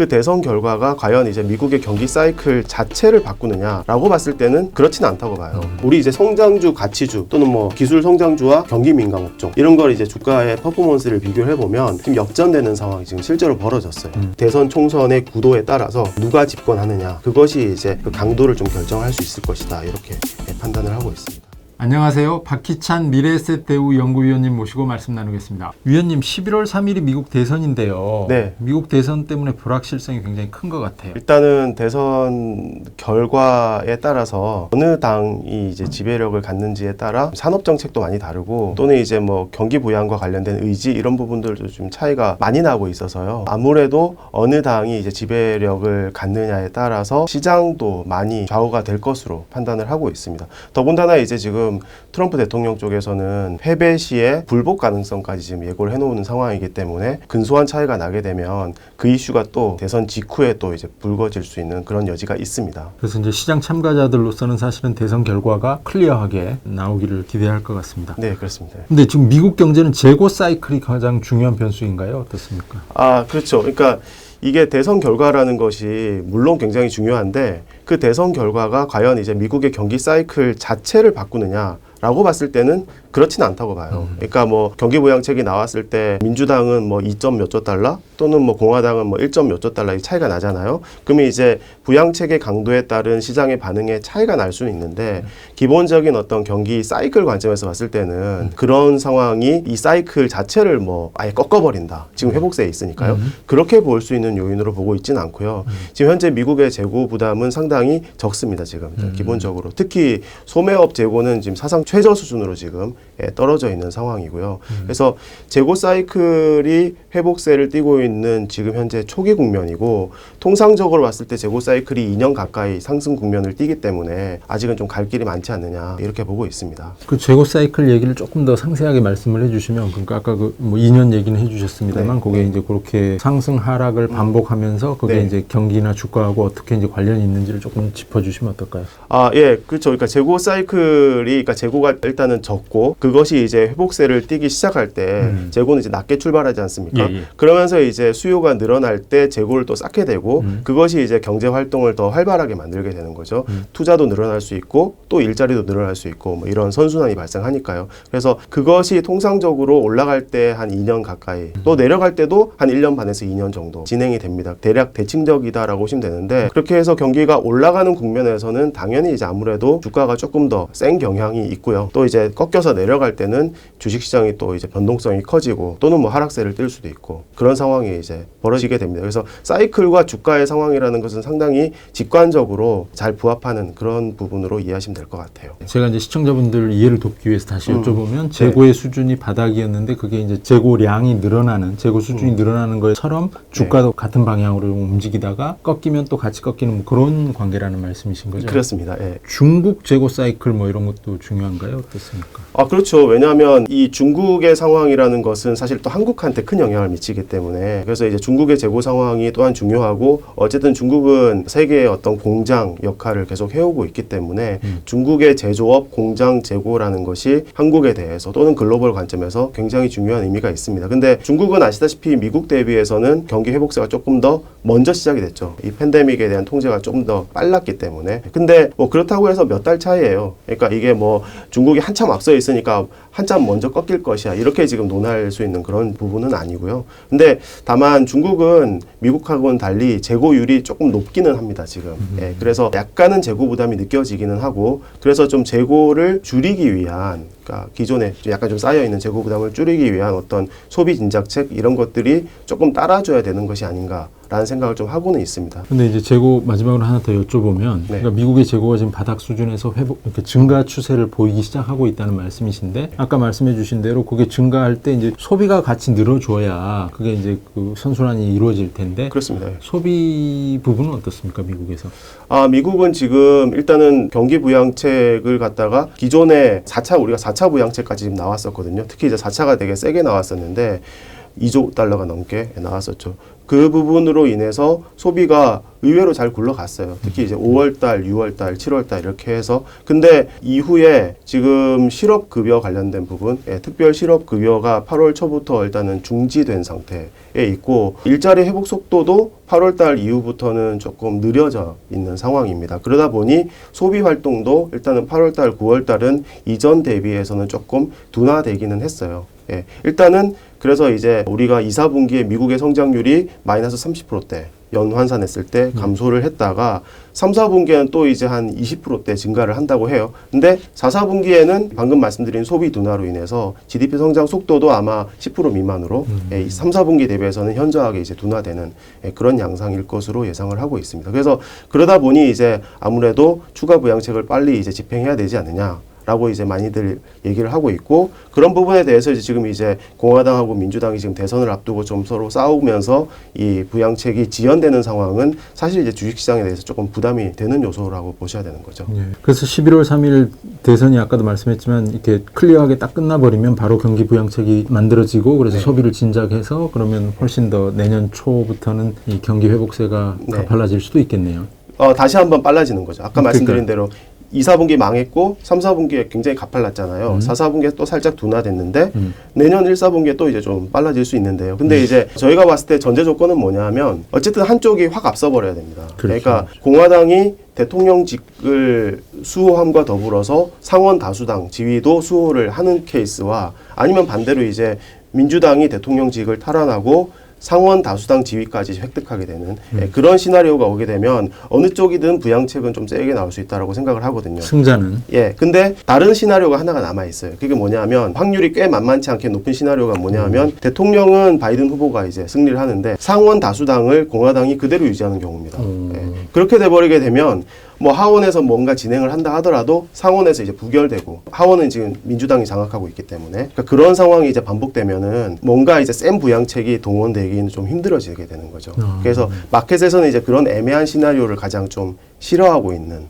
그 대선 결과가 과연 이제 미국의 경기 사이클 자체를 바꾸느냐라고 봤을 때는 그렇지는 않다고 봐요. 우리 이제 성장주, 가치주 또는 뭐 기술 성장주와 경기 민감 업종 이런 걸 이제 주가의 퍼포먼스를 비교를 해보면 지금 역전되는 상황이 지금 실제로 벌어졌어요. 대선 총선의 구도에 따라서 누가 집권하느냐 그것이 이제 그 강도를 좀 결정할 수 있을 것이다 이렇게 판단을 하고 있습니다. 안녕하세요. 박희찬 미래에셋 대우 연구위원님 모시고 말씀 나누겠습니다. 위원님, 11월 3일이 미국 대선인데요. 네. 미국 대선 때문에 불확실성이 굉장히 큰 것 같아요. 일단은 대선 결과에 따라서 어느 당이 이제 지배력을 갖는지에 따라 산업 정책도 많이 다르고 또는 이제 뭐 경기 부양과 관련된 의지 이런 부분들도 좀 차이가 많이 나고 있어서요. 아무래도 어느 당이 이제 지배력을 갖느냐에 따라서 시장도 많이 좌우가 될 것으로 판단을 하고 있습니다. 더군다나 이제 지금 트럼프 대통령 쪽에서는 패배 시에 불복 가능성까지 지금 예고를 해놓는 상황이기 때문에 근소한 차이가 나게 되면 그 이슈가 또 대선 직후에 또 이제 불거질 수 있는 그런 여지가 있습니다. 그래서 이제 시장 참가자들로서는 사실은 대선 결과가 클리어하게 나오기를 기대할 것 같습니다. 네, 그렇습니다. 근데 지금 미국 경제는 재고 사이클이 가장 중요한 변수인가요? 어떻습니까? 그렇죠. 그러니까 이게 대선 결과라는 것이 물론 굉장히 중요한데 그 대선 결과가 과연 이제 미국의 경기 사이클 자체를 바꾸느냐라고 봤을 때는 그렇지는 않다고 봐요. 그러니까 뭐 경기 부양책이 나왔을 때 민주당은 뭐 2점 몇 조 달러 또는 뭐 공화당은 뭐 1점 몇 조 달러 이 차이가 나잖아요. 그러면 이제 부양책의 강도에 따른 시장의 반응에 차이가 날 수는 있는데 기본적인 어떤 경기 사이클 관점에서 봤을 때는 그런 상황이 이 사이클 자체를 뭐 아예 꺾어버린다. 지금 회복세에 있으니까요. 그렇게 볼 수 있는 요인으로 보고 있지는 않고요. 지금 현재 미국의 재고 부담은 상당히 적습니다. 지금 기본적으로 특히 소매업 재고는 지금 사상 최저 수준으로 지금 떨어져 있는 상황이고요. 그래서 재고 사이클이 회복세를 띠고 있는 지금 현재 초기 국면이고 통상적으로 봤을 때 재고 사이클이 2년 가까이 상승 국면을 띠기 때문에 아직은 좀 갈 길이 많지 않느냐 이렇게 보고 있습니다. 그 재고 사이클 얘기를 조금 더 상세하게 말씀을 해주시면, 그러니까 아까 그 뭐 2년 얘기는 해주셨습니다만, 네. 그게 이제 그렇게 상승 하락을 반복하면서 그게 네. 이제 경기나 주가하고 어떻게 이제 관련이 있는지를 조금 짚어주시면 어떨까요? 예, 그렇죠. 그러니까 재고 사이클이, 그러니까 재고가 일단은 적고 그것이 이제 회복세를 띠기 시작할 때 재고는 이제 낮게 출발하지 않습니까? 예. 그러면서 이제 수요가 늘어날 때 재고를 또 쌓게 되고 그것이 이제 경제 활동을 더 활발하게 만들게 되는 거죠. 투자도 늘어날 수 있고 또 일자리도 늘어날 수 있고 뭐 이런 선순환이 발생하니까요. 그래서 그것이 통상적으로 올라갈 때 한 2년 가까이 또 내려갈 때도 한 1년 반에서 2년 정도 진행이 됩니다. 대략 대칭적이다라고 보시면 되는데 그렇게 해서 경기가 올라가는 국면에서는 당연히 이제 아무래도 주가가 조금 더 센 경향이 있고요. 또 이제 꺾여서 내려갈 때는 주식시장이 또 이제 변동성이 커지고 또는 뭐 하락세를 띨 수도 있고 그런 상황이 이제 벌어지게 됩니다. 그래서 사이클과 주가의 상황이라는 것은 상당히 직관적으로 잘 부합하는 그런 부분으로 이해하시면 될 것 같아요. 제가 이제 시청자분들 이해를 돕기 위해서 다시 여쭤보면 재고의 수준이 바닥이었는데 그게 이제 재고량이 늘어나는, 재고 수준이 늘어나는 것처럼 주가도 같은 방향으로 움직이다가 꺾이면 또 같이 꺾이는 뭐 그런 관계라는 말씀이신 거죠? 그렇습니다. 예. 중국 재고 사이클 뭐 이런 것도 중요한가요? 어떻습니까? 그렇죠. 왜냐하면 이 중국의 상황이라는 것은 사실 또 한국한테 큰 영향을 미치기 때문에 그래서 이제 중국의 재고 상황이 또한 중요하고 어쨌든 중국은 세계의 어떤 공장 역할을 계속 해오고 있기 때문에 중국의 제조업, 공장 재고라는 것이 한국에 대해서 또는 글로벌 관점에서 굉장히 중요한 의미가 있습니다. 근데 중국은 아시다시피 미국 대비해서는 경기 회복세가 조금 더 먼저 시작이 됐죠. 이 팬데믹에 대한 통제가 조금 더 빨랐기 때문에. 근데 뭐 그렇다고 해서 몇 달 차이예요. 그러니까 이게 뭐 중국이 한참 앞서 있으니까 한참 먼저 꺾일 것이야 이렇게 지금 논할 수 있는 그런 부분은 아니고요. 근데 다만 중국은 미국하고는 달리 재고율이 조금 높기는 합니다. 지금. 예, 그래서 약간은 재고 부담이 느껴지기는 하고 그래서 좀 재고를 줄이기 위한, 그러니까 기존에 약간 좀 쌓여있는 재고 부담을 줄이기 위한 어떤 소비 진작책 이런 것들이 조금 따라줘야 되는 것이 아닌가라는 생각을 좀 하고는 있습니다. 근데 이제 재고 마지막으로 하나 더 여쭤보면, 그러니까 미국의 재고가 지금 바닥 수준에서 회복, 이렇게 증가 추세를 보이기 시작하고 있다는 말씀이신데, 아까 말씀해주신 대로 그게 증가할 때 이제 소비가 같이 늘어줘야 그게 이제 그 선순환이 이루어질 텐데. 그렇습니다. 소비 부분은 어떻습니까, 미국에서? 미국은 지금 일단은 경기 부양책을 갖다가 기존에 우리가 4차 부양책까지 지금 나왔었거든요. 특히 이제 4차가 되게 세게 나왔었는데 2조 달러가 넘게 나왔었죠. 그 부분으로 인해서 소비가 의외로 잘 굴러갔어요. 특히 이제 5월달, 6월달, 7월달 이렇게 해서. 근데 이후에 지금 실업급여 관련된 부분, 특별 실업급여가 8월 초부터 일단은 중지된 상태에 있고, 일자리 회복 속도도 8월달 이후부터는 조금 느려져 있는 상황입니다. 그러다 보니 소비 활동도 일단은 8월달, 9월달은 이전 대비해서는 조금 둔화되기는 했어요. 일단은 그래서 이제 우리가 2, 4분기에 미국의 성장률이 마이너스 30%대 연환산했을 때 감소를 했다가 3, 4분기에는 또 이제 한 20%대 증가를 한다고 해요. 근데 4, 4분기에는 방금 말씀드린 소비 둔화로 인해서 GDP 성장 속도도 아마 10% 미만으로 3, 4분기 대비해서는 현저하게 이제 둔화되는 그런 양상일 것으로 예상을 하고 있습니다. 그래서 그러다 보니 이제 아무래도 추가 부양책을 빨리 이제 집행해야 되지 않느냐. 라고 이제 많이들 얘기를 하고 있고, 그런 부분에 대해서 이제 지금 이제 공화당하고 민주당이 지금 대선을 앞두고 좀 서로 싸우면서 이 부양책이 지연되는 상황은 사실 이제 주식시장에 대해서 조금 부담이 되는 요소라고 보셔야 되는 거죠. 예. 그래서 11월 3일 대선이 아까도 말씀했지만 이렇게 클리어하게 딱 끝나버리면 바로 경기 부양책이 만들어지고, 그래서 소비를 진작해서 그러면 훨씬 더 내년 초부터는 이 경기 회복세가 가팔라질 수도 있겠네요. 다시 한번 빨라지는 거죠. 아까 말씀드린 대로 2, 4분기 망했고 3, 4분기에 굉장히 가팔랐잖아요. 4, 4분기에 또 살짝 둔화됐는데 내년 1, 4분기에 또 이제 좀 빨라질 수 있는데요. 근데 이제 저희가 봤을 때 전제 조건은 뭐냐면 어쨌든 한쪽이 확 앞서 버려야 됩니다. 그렇죠. 그러니까 공화당이 대통령직을 수호함과 더불어서 상원 다수당 지위도 수호를 하는 케이스와, 아니면 반대로 이제 민주당이 대통령직을 탈환하고 상원 다수당 지위까지 획득하게 되는 그런 시나리오가 오게 되면 어느 쪽이든 부양책은 좀 세게 나올 수 있다라고 생각을 하거든요. 승자는? 근데 다른 시나리오가 하나가 남아 있어요. 그게 뭐냐면 확률이 꽤 만만치 않게 높은 시나리오가 뭐냐면 대통령은 바이든 후보가 이제 승리를 하는데 상원 다수당을 공화당이 그대로 유지하는 경우입니다. 그렇게 돼버리게 되면 뭐 하원에서 뭔가 진행을 한다 하더라도 상원에서 이제 부결되고, 하원은 지금 민주당이 장악하고 있기 때문에, 그러니까 그런 상황이 이제 반복되면은 뭔가 이제 센 부양책이 동원되기는 좀 힘들어지게 되는 거죠. 그래서 마켓에서는 이제 그런 애매한 시나리오를 가장 좀 싫어하고 있는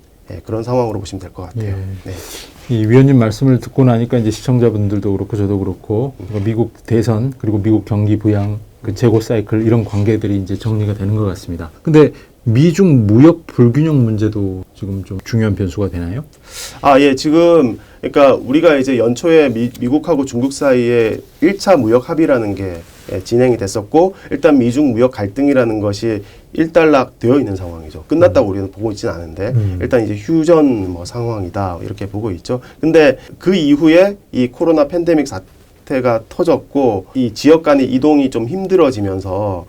그런 상황으로 보시면 될 것 같아요. 네. 이 위원님 말씀을 듣고 나니까 이제 시청자분들도 그렇고 저도 그렇고 미국 대선 그리고 미국 경기 부양 그 재고 사이클 이런 관계들이 이제 정리가 되는 것 같습니다. 근데 미중 무역 불균형 문제도 지금 좀 중요한 변수가 되나요? 지금 그러니까 우리가 이제 연초에 미국하고 중국 사이에 1차 무역 합의라는 게 진행이 됐었고, 일단 미중 무역 갈등이라는 것이 일단락 되어 있는 상황이죠. 끝났다고 우리는 보고 있지는 않은데 일단 이제 휴전 뭐 상황이다 이렇게 보고 있죠. 근데 그 이후에 이 코로나 팬데믹 사태가 터졌고 이 지역 간의 이동이 좀 힘들어지면서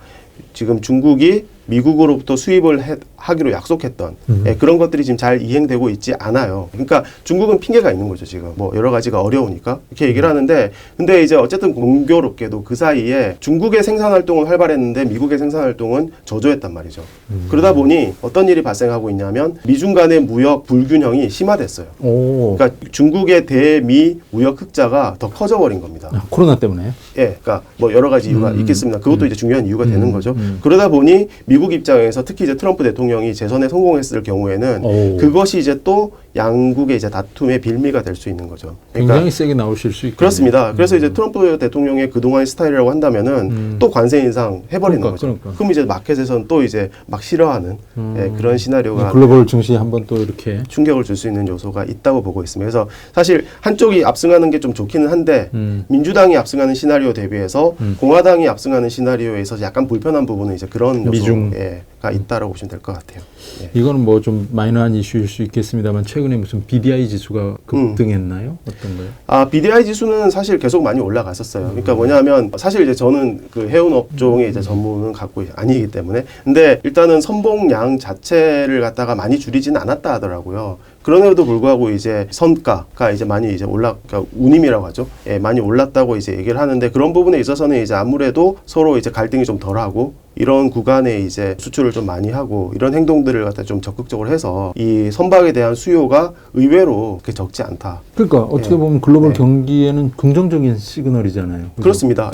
지금 중국이 미국으로부터 수입을 하기로 약속했던 그런 것들이 지금 잘 이행되고 있지 않아요. 그러니까 중국은 핑계가 있는 거죠. 지금 뭐 여러 가지가 어려우니까 이렇게 얘기를 하는데, 근데 이제 어쨌든 공교롭게도 그 사이에 중국의 생산 활동은 활발했는데 미국의 생산 활동은 저조했단 말이죠. 그러다 보니 어떤 일이 발생하고 있냐면 미중 간의 무역 불균형이 심화됐어요. 그러니까 중국의 대미 무역 흑자가 더 커져 버린 겁니다. 코로나 때문에? 그러니까 뭐 여러 가지 이유가 있겠습니다. 그것도 이제 중요한 이유가 되는 거죠. 그러다 보니 미국 입장에서 특히 이제 트럼프 대통령이 재선에 성공했을 경우에는 그것이 이제 또 양국의 이제 다툼의 빌미가 될 수 있는 거죠. 그러니까 굉장히 세게 나오실 수 있고. 그렇습니다. 그래서 이제 트럼프 대통령의 그동안의 스타일이라고 한다면은 또 관세 인상 해버리는 거죠. 그럼 이제 마켓에서는 또 이제 막 싫어하는 그런 시나리오가 글로벌 증시에 한번 또 이렇게 충격을 줄 수 있는 요소가 있다고 보고 있습니다. 그래서 사실 한쪽이 압승하는 게 좀 좋기는 한데 민주당이 압승하는 시나리오 대비해서 공화당이 압승하는 시나리오에 있어서 약간 불편한 부분은 이제 그런 요소가 있다라고 보시면 될 것 같아요. 이거는 뭐 좀 마이너한 이슈일 수 있겠습니다만 최근에 무슨 BDI 지수가 급등했나요? 어떤가요? BDI 지수는 사실 계속 많이 올라갔었어요. 그러니까 뭐냐면 사실 이제 저는 그 해운 업종에 이제 전문은 갖고 아니기 때문에, 근데 일단은 선봉량 자체를 갖다가 많이 줄이지는 않았다 하더라고요. 그럼에도 불구하고 이제 선가가 이제 많이 이제 그러니까 운임이라고 하죠. 많이 올랐다고 이제 얘기를 하는데, 그런 부분에 있어서는 이제 아무래도 서로 이제 갈등이 좀 덜하고 이런 구간에 이제 수출을 좀 많이 하고 이런 행동들을 갖다 좀 적극적으로 해서 이 선박에 대한 수요가 의외로 그렇게 적지 않다. 그러니까 어떻게 보면 글로벌 경기에는 긍정적인 시그널이잖아요. 그죠? 그렇습니다.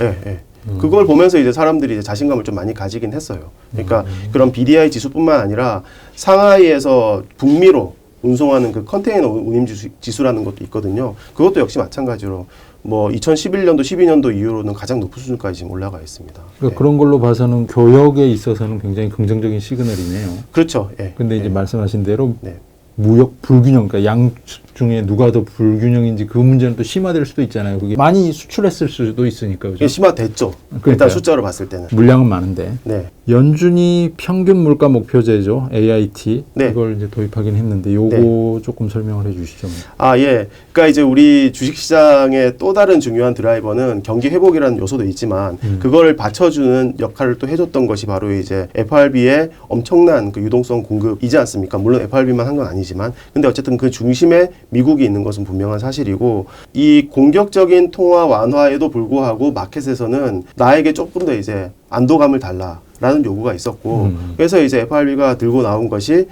그걸 보면서 이제 사람들이 이제 자신감을 좀 많이 가지긴 했어요. 그러니까 그런 BDI 지수뿐만 아니라 상하이에서 북미로 운송하는 그 컨테이너 운임 지수라는 것도 있거든요. 그것도 역시 마찬가지로 뭐 2011년도, 12년도 이후로는 가장 높은 수준까지 지금 올라가 있습니다. 그러니까 그런 걸로 봐서는 교역에 있어서는 굉장히 긍정적인 시그널이네요. 그렇죠. 예. 근데 이제 말씀하신 대로 네. 무역 불균형, 그러니까 양측 중에 누가 더 불균형인지 그 문제는 또 심화될 수도 있잖아요. 그게 많이 수출했을 수도 있으니까. 그죠? 이게 심화됐죠. 그러니까요. 일단 숫자로 봤을 때는. 물량은 많은데. 네. 연준이 평균 물가 목표제죠. AIT. 네. 이걸 이제 도입하긴 했는데 요거 조금 설명을 해 주시죠. 아, 예. 그러니까 이제 우리 주식시장의 또 다른 중요한 드라이버는 경기 회복이라는 요소도 있지만 그거를 받쳐주는 역할을 또 해줬던 것이 바로 이제 FRB의 엄청난 그 유동성 공급이지 않습니까? 물론 FRB만 한 건 아니지만 근데 어쨌든 그 중심에 미국이 있는 것은 분명한 사실이고 이 공격적인 통화 완화에도 불구하고 마켓에서는 나에게 조금 더 이제 안도감을 달라라는 요구가 있었고 그래서 이제 FRB가 들고 나온 것이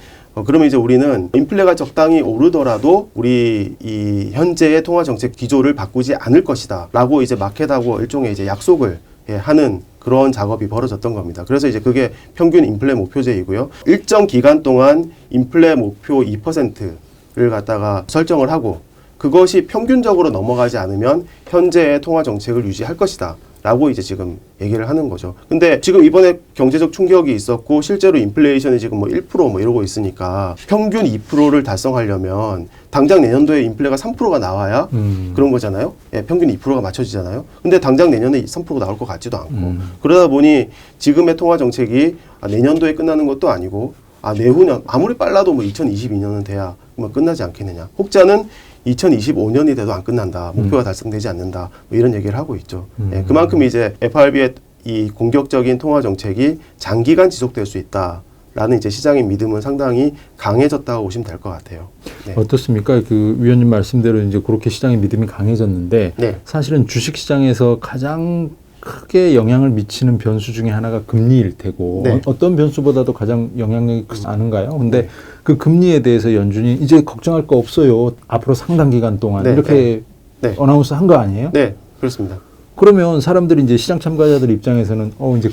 그러면 이제 우리는 인플레가 적당히 오르더라도 우리 이 현재의 통화 정책 기조를 바꾸지 않을 것이다 라고 이제 마켓하고 일종의 이제 약속을 하는 그런 작업이 벌어졌던 겁니다. 그래서 이제 그게 평균 인플레 목표제이고요. 일정 기간 동안 인플레 목표 2%를 갖다가 설정을 하고 그것이 평균적으로 넘어가지 않으면 현재의 통화 정책을 유지할 것이다. 라고 이제 지금 얘기를 하는 거죠. 근데 지금 이번에 경제적 충격이 있었고 실제로 인플레이션이 지금 뭐 1% 뭐 이러고 있으니까 평균 2%를 달성하려면 당장 내년도에 인플레가 3%가 나와야 그런 거잖아요. 예, 평균 2%가 맞춰지잖아요. 근데 당장 내년에 3% 나올 것 같지도 않고 그러다 보니 지금의 통화 정책이 내년도에 끝나는 것도 아니고 내후년 아무리 빨라도 뭐 2022년은 돼야 뭐 끝나지 않겠느냐. 혹자는 2025년이 돼도 안 끝난다. 목표가 달성되지 않는다. 뭐 이런 얘기를 하고 있죠. 예, 그만큼 이제 FRB의 이 공격적인 통화 정책이 장기간 지속될 수 있다라는 이제 시장의 믿음은 상당히 강해졌다고 보시면 될 것 같아요. 네. 어떻습니까? 그 위원님 말씀대로 이제 그렇게 시장의 믿음이 강해졌는데 네. 사실은 주식 시장에서 가장 크게 영향을 미치는 변수 중에 하나가 금리일 테고 네. 어떤 변수보다도 가장 영향력이 크지 않은가요? 근데 그 금리에 대해서 연준이 이제 걱정할 거 없어요. 앞으로 상당 기간 동안 네. 이렇게 네. 어나운스 한 거 아니에요? 네, 그렇습니다. 그러면 사람들이 이제 시장 참가자들 입장에서는 이제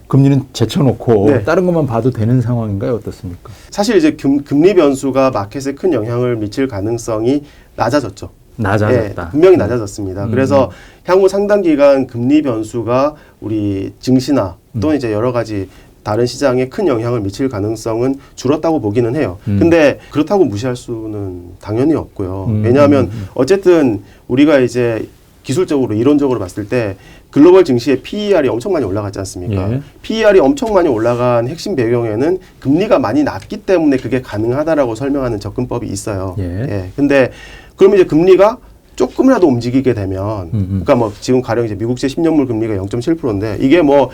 금리는 제쳐놓고 네. 다른 것만 봐도 되는 상황인가요? 어떻습니까? 사실 이제 금리 변수가 마켓에 큰 영향을 미칠 가능성이 낮아졌죠. 낮아졌다. 예, 분명히 낮아졌습니다. 그래서 향후 상당 기간 금리 변수가 우리 증시나 또는 이제 여러 가지 다른 시장에 큰 영향을 미칠 가능성은 줄었다고 보기는 해요. 근데 그렇다고 무시할 수는 당연히 없고요. 왜냐하면 어쨌든 우리가 이제 기술적으로 이론적으로 봤을 때 글로벌 증시의 PER이 엄청 많이 올라갔지 않습니까? 예. PER이 엄청 많이 올라간 핵심 배경에는 금리가 많이 낮기 때문에 그게 가능하다라고 설명하는 접근법이 있어요. 예. 근데 그러면 이제 금리가 조금이라도 움직이게 되면, 그러니까 뭐 지금 가령 이제 미국제 10년물 금리가 0.7%인데 이게 뭐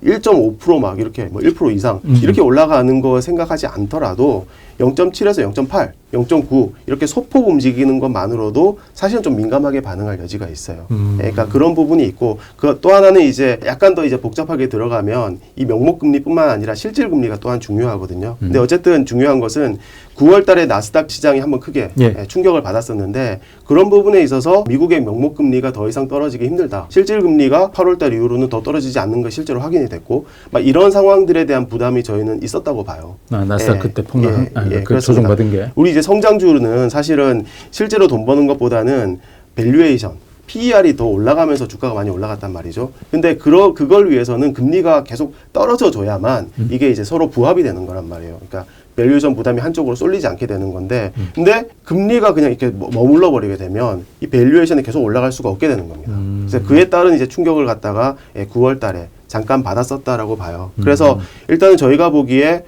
1.5% 막 이렇게 뭐 1% 이상 이렇게 올라가는 거 생각하지 않더라도 0.7에서 0.8, 0.9 이렇게 소폭 움직이는 것만으로도 사실은 좀 민감하게 반응할 여지가 있어요. 그러니까 그런 부분이 있고 그 또 하나는 이제 약간 더 이제 복잡하게 들어가면 이 명목 금리뿐만 아니라 실질 금리가 또한 중요하거든요. 근데 어쨌든 중요한 것은 9월 달에 나스닥 시장이 한번 크게 충격을 받았었는데 그런 부분에 있어서 미국의 명목 금리가 더 이상 떨어지기 힘들다. 실질 금리가 8월 달 이후로는 더 떨어지지 않는 것이 실제로 확인이 됐고 막 이런 상황들에 대한 부담이 저희는 있었다고 봐요. 나스닥 그때 폭락, 그렇습니다. 조정받은 게. 우리 이제 성장주는 사실은 실제로 돈 버는 것보다는 밸류에이션, PER이 더 올라가면서 주가가 많이 올라갔단 말이죠. 근데 그걸 위해서는 금리가 계속 떨어져 줘야만 이게 이제 서로 부합이 되는 거란 말이에요. 그러니까 밸류에이션 부담이 한쪽으로 쏠리지 않게 되는 건데 근데 금리가 그냥 이렇게 머물러 버리게 되면 이 밸류에이션이 계속 올라갈 수가 없게 되는 겁니다. 그래서 그에 따른 이제 충격을 갖다가 9월 달에 잠깐 받았었다라고 봐요. 그래서 일단은 저희가 보기에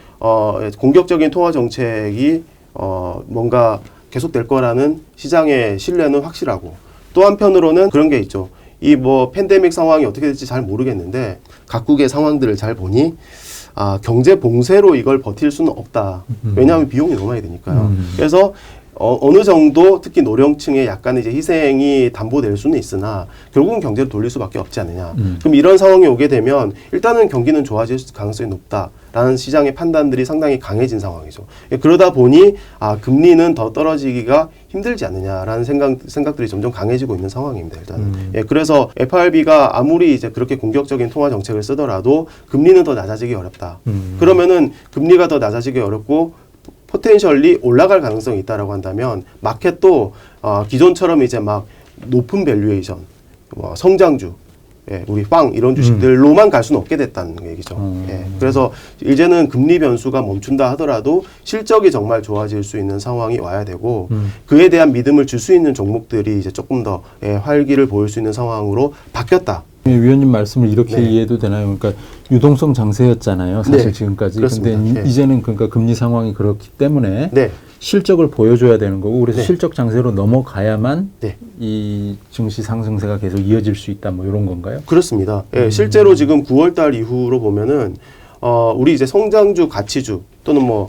공격적인 통화 정책이 뭔가 계속될 거라는 시장의 신뢰는 확실하고 또 한편으로는 그런 게 있죠. 이 뭐 팬데믹 상황이 어떻게 될지 잘 모르겠는데 각국의 상황들을 잘 보니 경제 봉쇄로 이걸 버틸 수는 없다. 왜냐하면 비용이 너무 많이 드니까요. 그래서 어느 정도 특히 노령층의 약간의 이제 희생이 담보될 수는 있으나 결국은 경제를 돌릴 수밖에 없지 않느냐. 그럼 이런 상황이 오게 되면 일단은 경기는 좋아질 가능성이 높다라는 시장의 판단들이 상당히 강해진 상황이죠. 그러다 보니 금리는 더 떨어지기가 힘들지 않느냐라는 생각들이 점점 강해지고 있는 상황입니다. 일단은. 그래서 FRB가 아무리 이제 그렇게 공격적인 통화 정책을 쓰더라도 금리는 더 낮아지기 어렵다. 그러면은 금리가 더 낮아지기 어렵고 포텐셜리 올라갈 가능성이 있다라고 한다면 마켓도 기존처럼 이제 막 높은 밸류에이션, 뭐 성장주, 예, 우리 빵 이런 주식들로만 갈 수는 없게 됐다는 얘기죠. 예, 그래서 이제는 금리 변수가 멈춘다 하더라도 실적이 정말 좋아질 수 있는 상황이 와야 되고 그에 대한 믿음을 줄 수 있는 종목들이 이제 조금 더 예, 활기를 보일 수 있는 상황으로 바뀌었다. 위원님 말씀을 이렇게 네. 이해해도 되나요? 그러니까 유동성 장세였잖아요. 사실 네, 지금까지. 그렇습니다. 근데 네. 이제는 그러니까 금리 상황이 그렇기 때문에 네. 실적을 보여줘야 되는 거고 그래서 네. 실적 장세로 넘어가야만 네. 이 증시 상승세가 계속 이어질 수 있다 뭐 이런 건가요? 그렇습니다. 예, 실제로 지금 9월달 이후로 보면은 우리 이제 성장주, 가치주 또는 뭐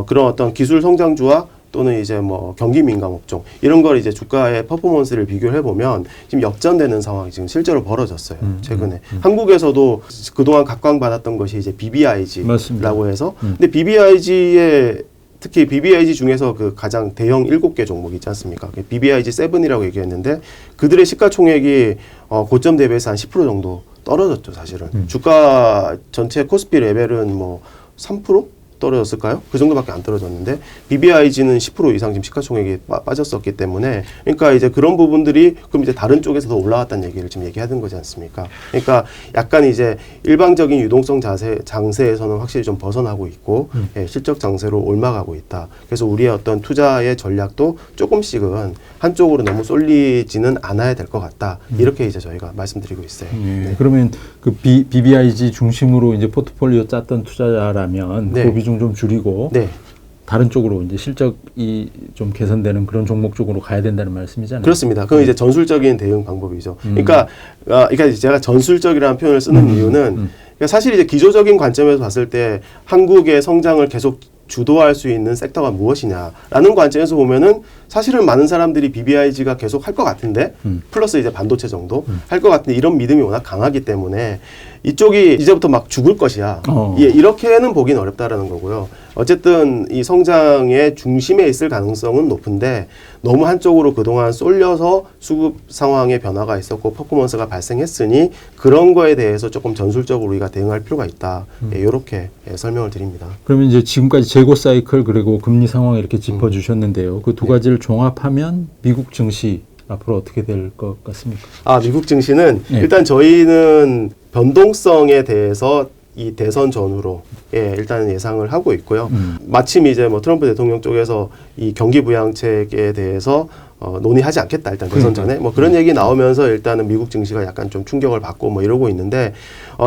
그런 어떤 기술 성장주와 또는 이제 뭐 경기 민감 업종 이런 걸 이제 주가의 퍼포먼스를 비교를 해보면 지금 역전되는 상황이 지금 실제로 벌어졌어요. 최근에 한국에서도 그동안 각광받았던 것이 이제 BBIG라고 맞습니다. 해서 근데 BBIG의 특히 BBIG 중에서 그 가장 대형 7개 종목 있지 않습니까? BBIG 7이라고 얘기했는데 그들의 시가총액이 고점 대비해서 한 10% 정도 떨어졌죠, 사실은. 주가 전체 코스피 레벨은 뭐 3% 떨어졌을까요? 그 정도밖에 안 떨어졌는데 BBIG는 10% 이상 지금 시가총액이 빠졌었기 때문에 그러니까 이제 그런 부분들이 그럼 이제 다른 쪽에서 더 올라왔다는 얘기를 지금 얘기하는 거지 않습니까? 그러니까 약간 이제 일방적인 유동성 장세에서는 확실히 좀 벗어나고 있고 예, 실적 장세로 옮아가고 있다. 그래서 우리의 어떤 투자의 전략도 조금씩은 한쪽으로 너무 쏠리지는 않아야 될 것 같다. 이렇게 이제 저희가 말씀드리고 있어요. 네. 그러면 그 BBIG 중심으로 이제 포트폴리오 짰던 투자자라면 네. 그 비중 좀 줄이고 네. 다른 쪽으로 이제 실적이 좀 개선되는 그런 종목 쪽으로 가야 된다는 말씀이잖아요. 그렇습니다. 그건 이제 전술적인 대응 방법이죠. 그러니까 제가 전술적이라는 표현을 쓰는 이유는 그러니까 사실 이제 기조적인 관점에서 봤을 때 한국의 성장을 계속 주도할 수 있는 섹터가 무엇이냐라는 관점에서 보면은 사실은 많은 사람들이 BBIG가 계속 할 것 같은데 플러스 이제 반도체 정도 할 것 같은데 이런 믿음이 워낙 강하기 때문에 이쪽이 이제부터 막 죽을 것이야. 예, 이렇게는 보긴 어렵다라는 거고요. 어쨌든 이 성장의 중심에 있을 가능성은 높은데 너무 한쪽으로 그동안 쏠려서 수급 상황의 변화가 있었고 퍼포먼스가 발생했으니 그런 거에 대해서 조금 전술적으로 우리가 대응할 필요가 있다. 예, 이렇게 설명을 드립니다. 그러면 이제 지금까지 재고 사이클 그리고 금리 상황 이렇게 짚어주셨는데요. 그 두 가지를 종합하면 미국 증시 앞으로 어떻게 될 것 같습니까? 미국 증시는 네. 일단 저희는 변동성에 대해서 이 대선 전후로 일단 예상을 하고 있고요. 마침 이제 뭐 트럼프 대통령 쪽에서 이 경기 부양책에 대해서 논의하지 않겠다 일단 대선 전에 뭐 그런 얘기 나오면서 일단은 미국 증시가 약간 좀 충격을 받고 뭐 이러고 있는데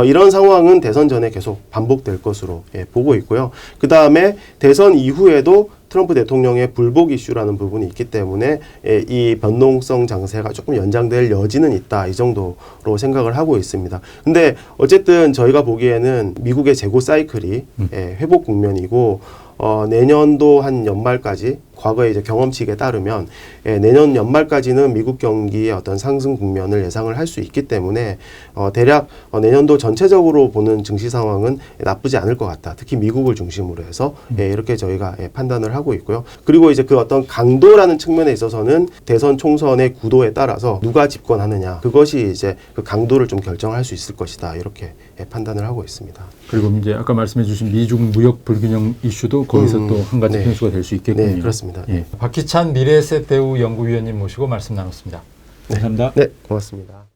이런 상황은 대선 전에 계속 반복될 것으로 보고 있고요. 그 다음에 대선 이후에도 트럼프 대통령의 불복 이슈라는 부분이 있기 때문에 이 변동성 장세가 조금 연장될 여지는 있다. 이 정도로 생각을 하고 있습니다. 근데 어쨌든 저희가 보기에는 미국의 재고 사이클이 회복 국면이고 내년도 한 연말까지 과거의 이제 경험칙에 따르면 내년 연말까지는 미국 경기의 어떤 상승 국면을 예상을 할 수 있기 때문에 대략 내년도 전체적으로 보는 증시 상황은 나쁘지 않을 것 같다. 특히 미국을 중심으로 해서 이렇게 저희가 판단을 하고 있고요. 그리고 이제 그 어떤 강도라는 측면에 있어서는 대선 총선의 구도에 따라서 누가 집권하느냐 그것이 이제 그 강도를 좀 결정할 수 있을 것이다. 이렇게 판단을 하고 있습니다. 그리고 이제 아까 말씀해주신 미중 무역 불균형 이슈도 거기서 또 한 가지 네. 변수가 될 수 있겠군요. 네, 그렇습니다. 박희찬 미래에셋 대우 연구위원님 모시고 말씀 나눴습니다. 감사합니다. 네, 고맙습니다.